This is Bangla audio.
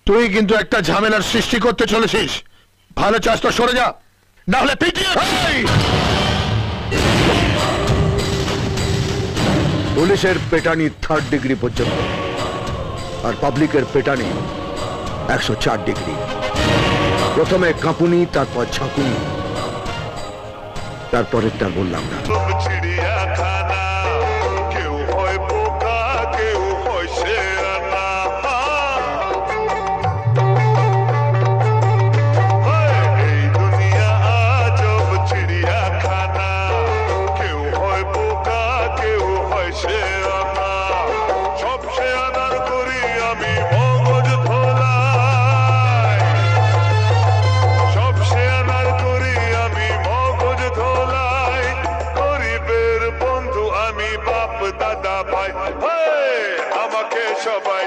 তুই কিন্তু একটা ঝামেলার সৃষ্টি করতে চলেছিস। ভালো চাস তো সরে যা, না হলে পিটিয়ে। পুলিশের পেটানি 3rd ডিগ্রি পর্যন্ত, আর পাবলিকের পেটানি 104 ডিগ্রি। প্রথমে কাঁপুনি, তারপর ঝাঁকুনি, তারপরেরটা বললাম না। আমাকে সবাই